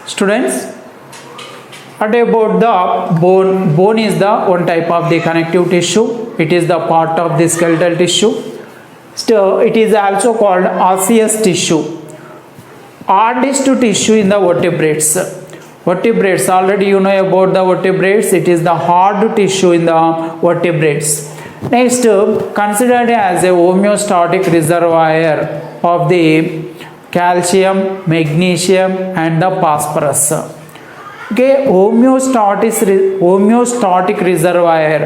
Students, what about the bone? Bone is the one type of the connective tissue. It is the part of the skeletal tissue. So it is also called osseous tissue. Hardest tissue in the vertebrates. Vertebrates, already you know about the vertebrates. It is the hard tissue in the vertebrates. Next, considered as a homeostatic reservoir of the calcium, magnesium and the phosphorus. Okay, homeostatic reservoir,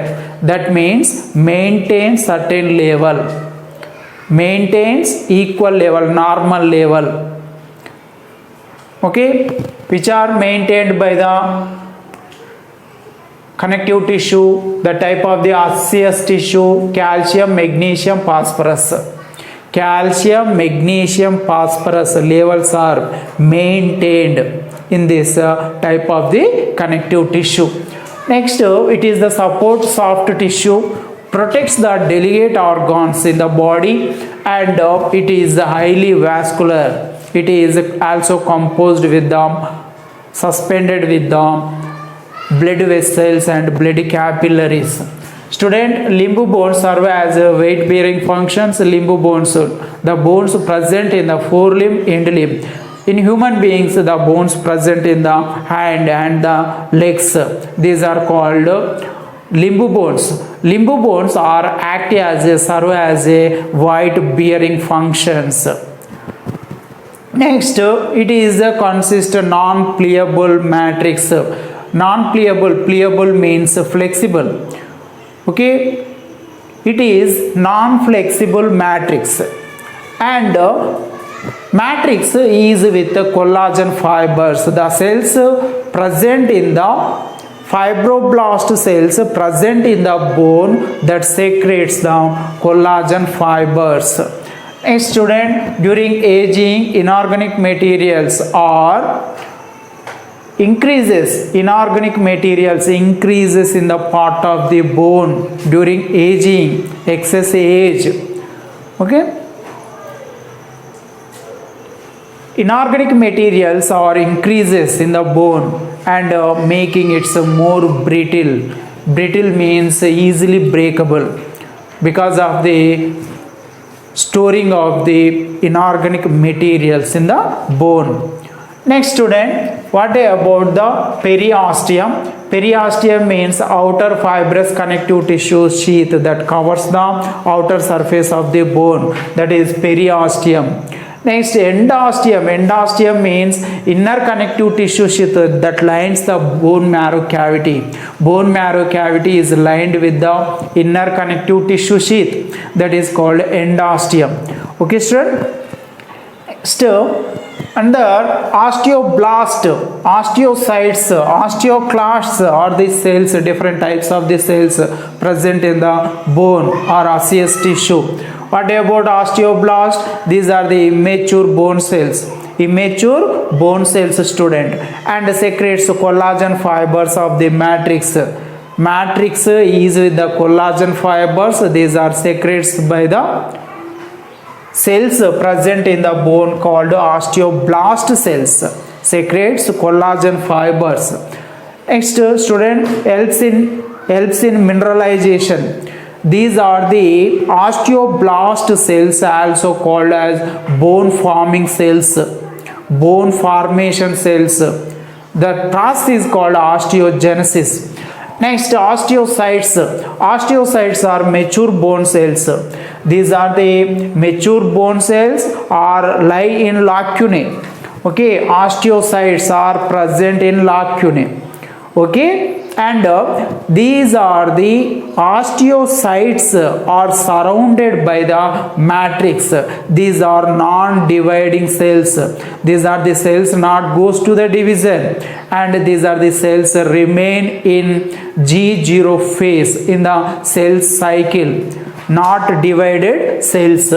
that means maintains certain level, maintains equal level, normal level, okay, which are maintained by the connective tissue, the type of the osseous tissue, calcium, magnesium, phosphorus. Calcium, magnesium, phosphorus levels are maintained in this type of the connective tissue. Next, it is the support soft tissue, protects the delicate organs in the body, and it is highly vascular. It is also composed with the suspended with the blood vessels and blood capillaries. Student, limb bones serve as weight bearing functions. Limb bones, the bones present in the forelimb, end limb. In human beings, the bones present in the hand and the legs, these are called limb bones. Limb bones are act as serve as a weight bearing functions. Next, it is a consist non-pliable matrix. Non-pliable, pliable means flexible. Okay, it is non-flexible matrix, and matrix is with the collagen fibers. The cells present in the fibroblast cells present in the bone that secretes the collagen fibers. Next, student, during aging, inorganic materials are increases in the part of the bone during aging, excess age. Okay, inorganic materials are increases in the bone and making it more brittle. Brittle means easily breakable because of the storing of the inorganic materials in the bone. Next, student, what about the periosteum? Periosteum means outer fibrous connective tissue sheath that covers the outer surface of the bone, that is periosteum. Next, endosteum. Endosteum means inner connective tissue sheath that lines the bone marrow cavity. Bone marrow cavity is lined with the inner connective tissue sheath, that is called endosteum. Okay, student? Next, under osteoblast, osteocytes, osteoclasts are the cells, different types of the cells present in the bone or osseous tissue. What about osteoblast? These are the immature bone cells. Immature bone cells, student, and secretes collagen fibers of the matrix. Matrix is with the collagen fibers. These are secretes by the cells present in the bone called osteoblast cells, secretes collagen fibers. Next, student, helps in mineralization. These are the osteoblast cells, also called as bone forming cells, bone formation cells. The process is called osteogenesis. Next, osteocytes. Osteocytes are mature bone cells. These are the mature bone cells or lie in lacunae. Okay, osteocytes are present in lacunae. Okay, and these are the osteocytes are surrounded by the matrix. These are non-dividing cells. These are the cells not goes to the division, and these are the cells remain in G0 phase in the cell cycle, not divided cells.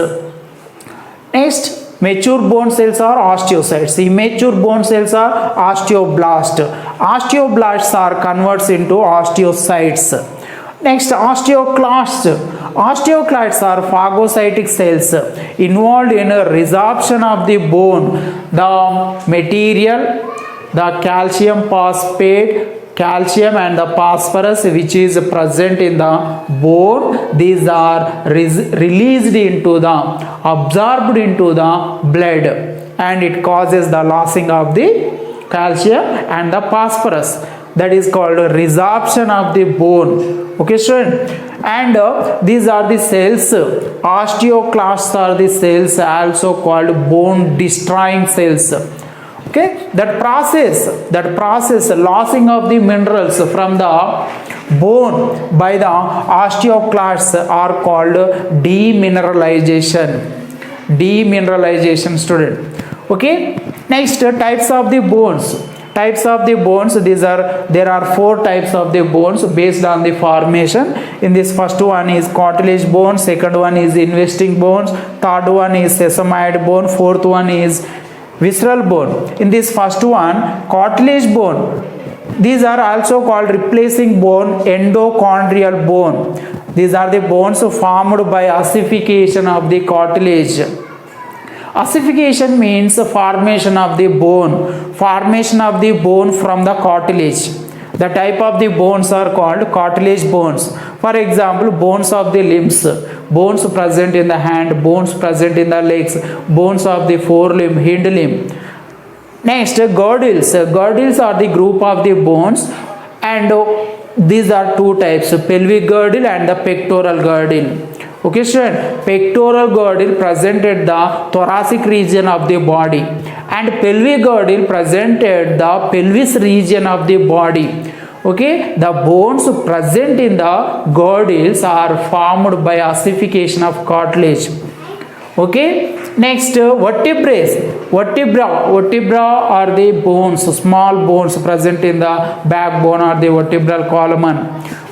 Next, mature bone cells are osteocytes. Immature bone cells are osteoblast. Osteoblasts are converts into osteocytes. Next, osteoclasts. Osteoclasts are phagocytic cells involved in a resorption of the bone. The material the calcium phosphate, calcium and the phosphorus which is present in the bone, these are released into the, absorbed into the blood, and it causes the losing of the calcium and the phosphorus. That is called resorption of the bone. Okay student, and these are the cells. Osteoclasts are the cells also called bone destroying cells. Okay, that process losing of the minerals from the bone by the osteoclasts are called demineralization student. Okay, next types of the bones. There are 4 types of the bones based on the formation. In this, first one is cartilage bone, second one is investing bones, third one is sesamoid bone, fourth one is visceral bone. In this first one, cartilage bone, these are also called replacing bone, endochondral bone. These are the bones formed by ossification of the cartilage. Ossification means formation of the bone from the cartilage. The type of the bones are called cartilage bones. For example, bones of the limbs, bones present in the hand, bones present in the legs, bones of the forelimb, hind limb. Next, girdles. Girdles are the group of the bones, and these are 2 types, pelvic girdle and the pectoral girdle. Okay student, pectoral girdle presented the thoracic region of the body, and pelvic girdle presented the pelvis region of the body. Okay, the bones present in the girdles are formed by ossification of cartilage. Okay, next, vertebra are the bones, small bones present in the backbone or the vertebral column.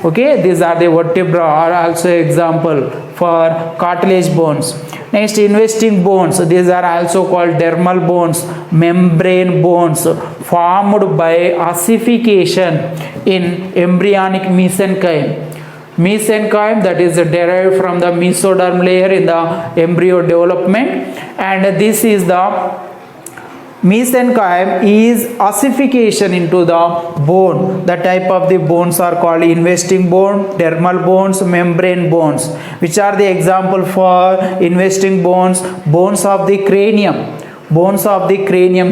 Okay, these are the vertebra, are also example for cartilage bones. Next, investing bones, these are also called dermal bones, membrane bones formed by ossification in embryonic mesenchyme, that is derived from the mesoderm layer in the embryo development, and this is the mesenchyme is ossification into the bone. The type of the bones are called investing bone, dermal bones, membrane bones. Which are the example for investing bones? Bones of the cranium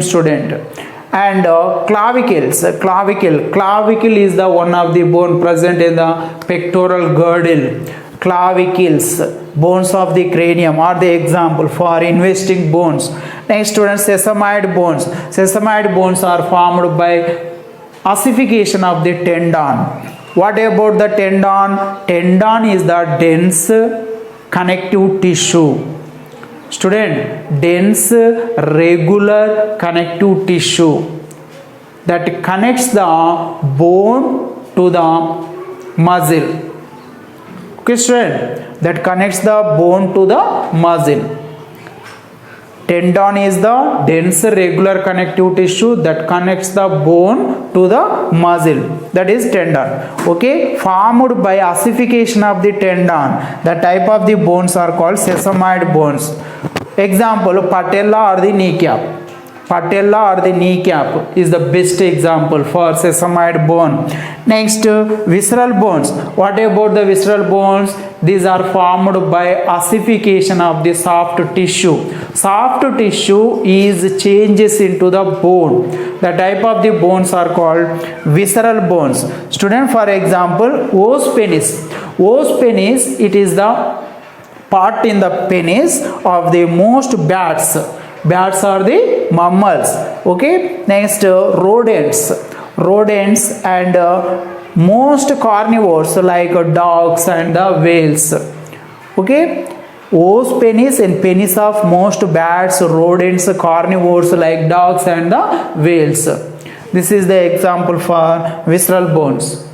student. And clavicles. Clavicle is the one of the bone present in the pectoral girdle. Clavicles, bones of the cranium, are the example for investing bones. Next students, sesamoid bones. Sesamoid bones are formed by ossification of the tendon. What about the tendon? Tendon is the dense connective tissue. Student, dense regular connective tissue that connects the bone to the muscle. Okay student, that connects the bone to the muscle. Tendon is the dense regular connective tissue that connects the bone to the muscle, that is tendon. Okay, formed by ossification of the tendon. The type of the bones are called sesamoid bones. Example, patella or the kneecap. Patella or the kneecap is the best example for sesamoid bone. Next, visceral bones. What about the visceral bones? These are formed by ossification of the soft tissue. Soft tissue is changes into the bone. The type of the bones are called visceral bones. Student, for example, os penis. Os penis, it is the part in the penis of the most bats. Bats are the mammals. Okay, next, rodents and most carnivores like dogs and the whales. Okay, os penis and penis of most bats, rodents, carnivores like dogs and the whales. This is the example for visceral bones.